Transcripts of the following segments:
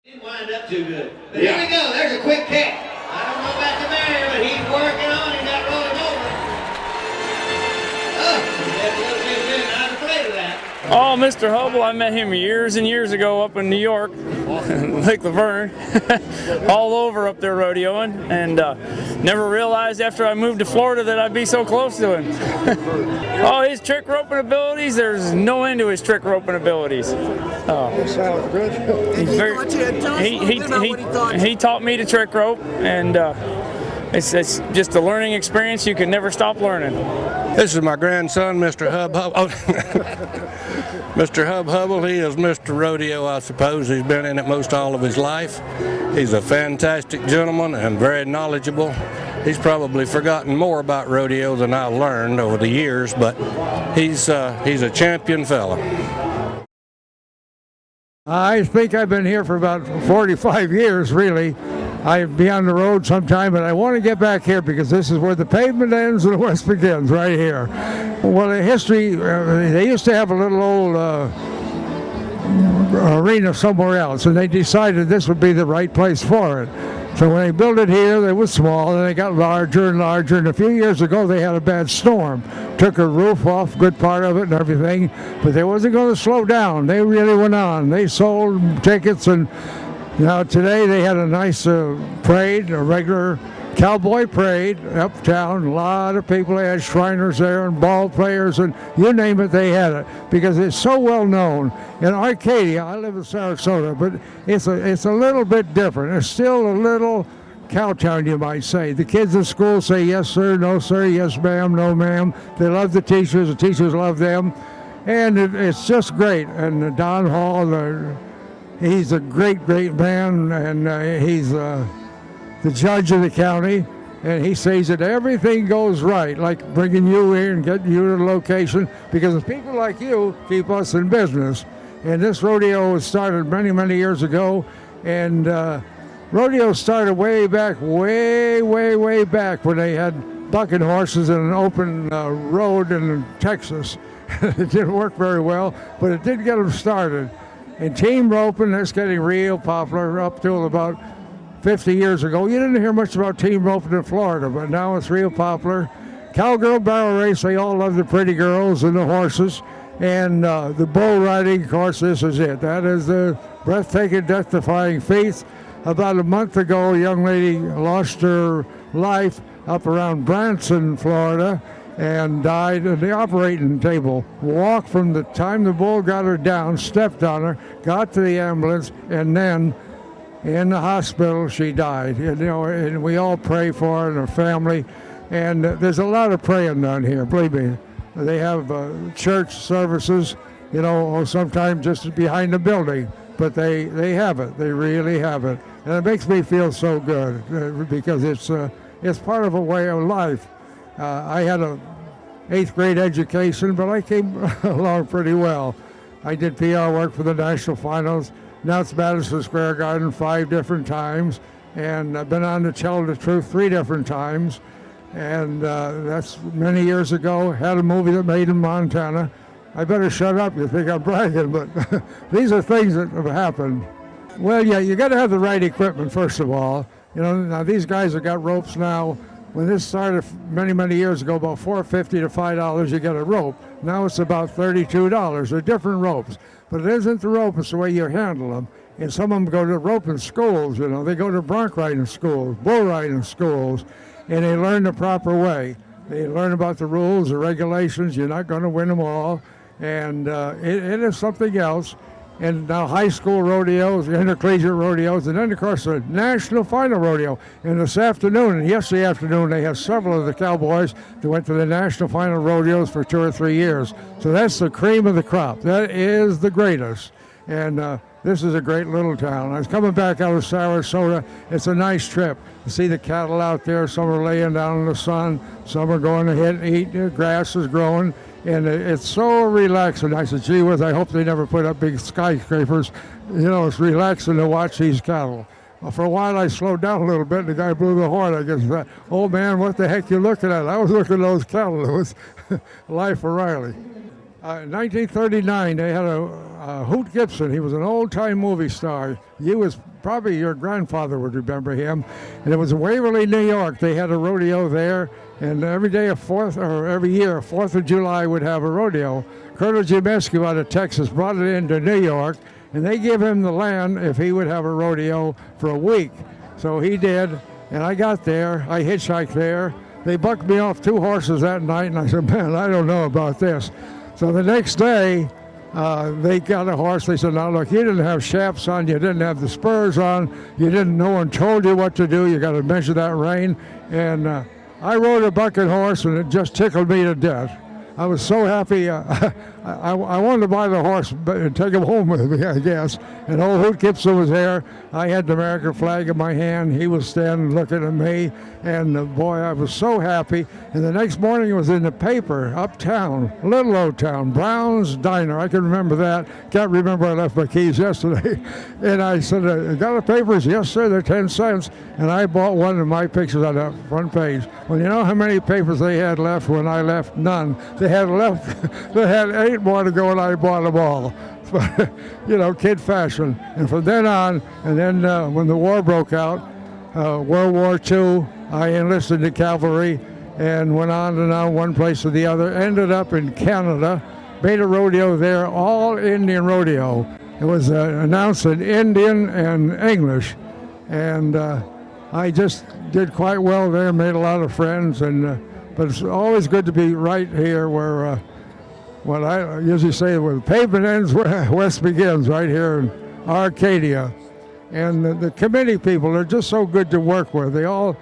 Didn't wind up too good. But here we go. There's a quick kick. I don't know about the mayor, but he's working on. He got rolling over. Oh, that's a little too soon. I'm afraid of that. Oh, Mr. Hubbell, I met him years and years ago up in New York, Lake Laverne, all over up there rodeoing, and never realized after I moved to Florida that I'd be so close to him. Oh, his trick roping abilities, there's no end to his trick roping abilities. He taught me to trick rope, and it's just a learning experience. You can never stop learning. This is my grandson, Mr. Hubbell. Oh. Mr. Hubbell, he is Mr. Rodeo, I suppose. He's been in it most all of his life. He's a fantastic gentleman and very knowledgeable. He's probably forgotten more about rodeo than I learned over the years, but he's a champion fella. I think I've been here for about 45 years, really. I'd be on the road sometime, but I want to get back here because this is where the pavement ends and the west begins, right here. Well, the history, they used to have a little old arena somewhere else, and they decided this would be the right place for it. So when they built it here, it was small, and they got larger and larger, and a few years ago they had a bad storm. Took a roof off, good part of it and everything, but they wasn't going to slow down. They really went on. They sold tickets, and now today they had a nice parade, a regular cowboy parade uptown. A lot of people. They had Shriners there and ball players and you name it, they had it because it's so well known. In Arcadia, I live in Sarasota, but it's a little bit different. It's still a little cowtown, you might say. The kids in school say yes sir, no sir, yes ma'am, no ma'am. They love the teachers love them, and it's just great. And Don Hall, he's a great man, and he's the judge of the county, and he says that everything goes right, like bringing you here and getting you to the location, because people like you keep us in business. And this rodeo was started many, many years ago, and rodeo started way back when they had bucking horses in an open road in Texas. It didn't work very well, but it did get them started. And team roping, that's getting real popular up till about 50 years ago. You didn't hear much about team roping in Florida, but now it's real popular. Cowgirl barrel race, they all love the pretty girls and the horses. And the bull riding, of course, this is it. That is the breathtaking, death-defying feat. About a month ago, a young lady lost her life up around Branson, Florida, and died at the operating table. Walked from the time the bull got her down, stepped on her, got to the ambulance, and then in the hospital she died. And we all pray for her and her family, and there's a lot of praying done here, believe me. They have church services, sometimes just behind the building, but they have it. They really have it, and it makes me feel so good because it's part of a way of life. I had a 8th grade education, but I came along pretty well. I did PR work for the national finals. Now it's Madison Square Garden 5 different times, and I've been on to Tell the Truth 3 different times. And that's many years ago. Had a movie that made in Montana. I better shut up. You think I'm bragging, but these are things that have happened. Well, yeah, you got to have the right equipment first of all. Now these guys have got ropes now. When this started many, many years ago, about $4.50 to $5, you get a rope. Now it's about $32. They're different ropes, but it isn't the rope; it's the way you handle them. And some of them go to roping schools. They go to bronc riding schools, bull riding schools. And they learn the proper way. They learn about the rules, the regulations. You're not going to win them all. And it is something else. And now high school rodeos, intercollegiate rodeos, and then, of course, the national final rodeo. And this afternoon, and yesterday afternoon, they have several of the cowboys that went to the national final rodeos for 2 or 3 years. So that's the cream of the crop. That is the greatest. And this is a great little town. I was coming back out of Sarasota. It's a nice trip to see the cattle out there. Some are laying down in the sun. Some are going to eat. The grass is growing. And it's so relaxing. I said, gee whiz, I hope they never put up big skyscrapers. It's relaxing to watch these cattle. Well, for a while, I slowed down a little bit. The guy blew the horn. I guess, oh, man, what the heck you looking at? I was looking at those cattle. It was Life O'Reilly. In 1939, they had a Hoot Gibson. He was an old-time movie star. You was probably your grandfather would remember him. And it was in Waverly, New York. They had a rodeo there, and every year, 4th of July would have a rodeo. Colonel Jim Eskew out of Texas brought it into New York, and they gave him the land if he would have a rodeo for a week. So he did, and I got there. I hitchhiked there. They bucked me off 2 horses that night, and I said, man, I don't know about this. So the next day, they got a horse. They said, now look, you didn't have shafts on, you didn't have the spurs on, no one told you what to do, you got to measure that rein. And I rode a bucket horse, and it just tickled me to death. I was so happy. I wanted to buy the horse and take him home with me, I guess. And old Hoot Gibson was there. I had the American flag in my hand. He was standing looking at me. And boy, I was so happy. And the next morning it was in the paper, uptown, little old town, Brown's Diner. I can remember that. Can't remember I left my keys yesterday. And I said, got the papers? Yes, sir, they're 10 cents. And I bought one of my pictures on the front page. Well, you know how many papers they had left when I left? None. They had 8 more to go, and I bought them all. But, kid fashion. And from then on, and then when the war broke out, World War II, I enlisted in the cavalry and went on and on, one place or the other. Ended up in Canada, made a rodeo there, all Indian rodeo. It was announced in Indian and English, and I just did quite well there, made a lot of friends, but it's always good to be right here where what I usually say, where the pavement ends, west begins, right here in Arcadia. And the committee people are just so good to work with. They all,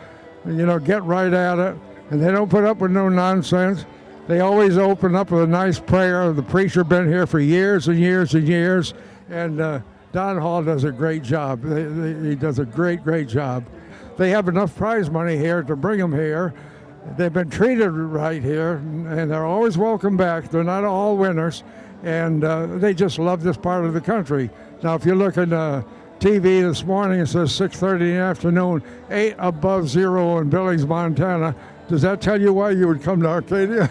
get right at it, and they don't put up with no nonsense. They always open up with a nice prayer. The preacher been here for years and years and years, and Don Hall does a great job. He does a great, great job. They have enough prize money here to bring them here. They've been treated right here, and they're always welcome back. They're not all winners, and they just love this part of the country. Now, if you look at TV this morning, it says 6:30 in the afternoon, 8 above zero in Billings, Montana. Does that tell you why you would come to Arcadia?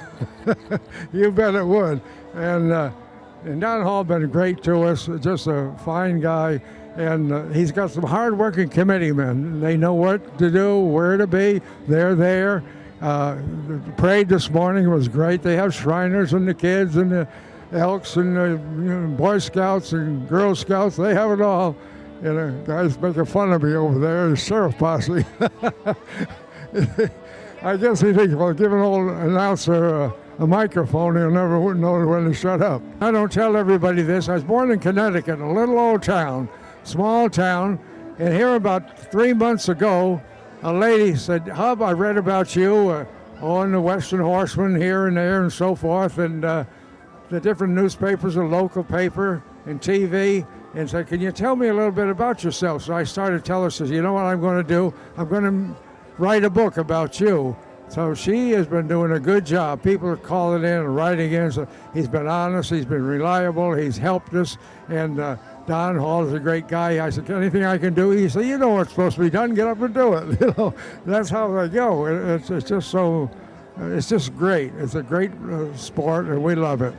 You bet it would. And Don Hall been great to us, just a fine guy. And he's got some hard-working committeemen. They know what to do, where to be. They're there. The parade this morning was great. They have Shriners and the kids and the Elks and the Boy Scouts and Girl Scouts. They have it all. And the guy's making fun of me over there, the sheriff posse. I guess he thinks, well, give an old announcer a microphone, he'll never know when to shut up. I don't tell everybody this. I was born in Connecticut, a little old town, small town, and here about 3 months ago, a lady said, Hub, I read about you on the Western Horseman here and there and so forth, and the different newspapers, the local paper and TV, and said, can you tell me a little bit about yourself? So I started telling her, says, you know what I'm going to do? I'm going to write a book about you. So she has been doing a good job. People are calling in and writing in. So he's been honest, he's been reliable, he's helped us, and Don Hall is a great guy. I said, anything I can do? He said, you know what's supposed to be done, get up and do it. That's how they go. It's just so, it's just great. It's a great sport, and we love it.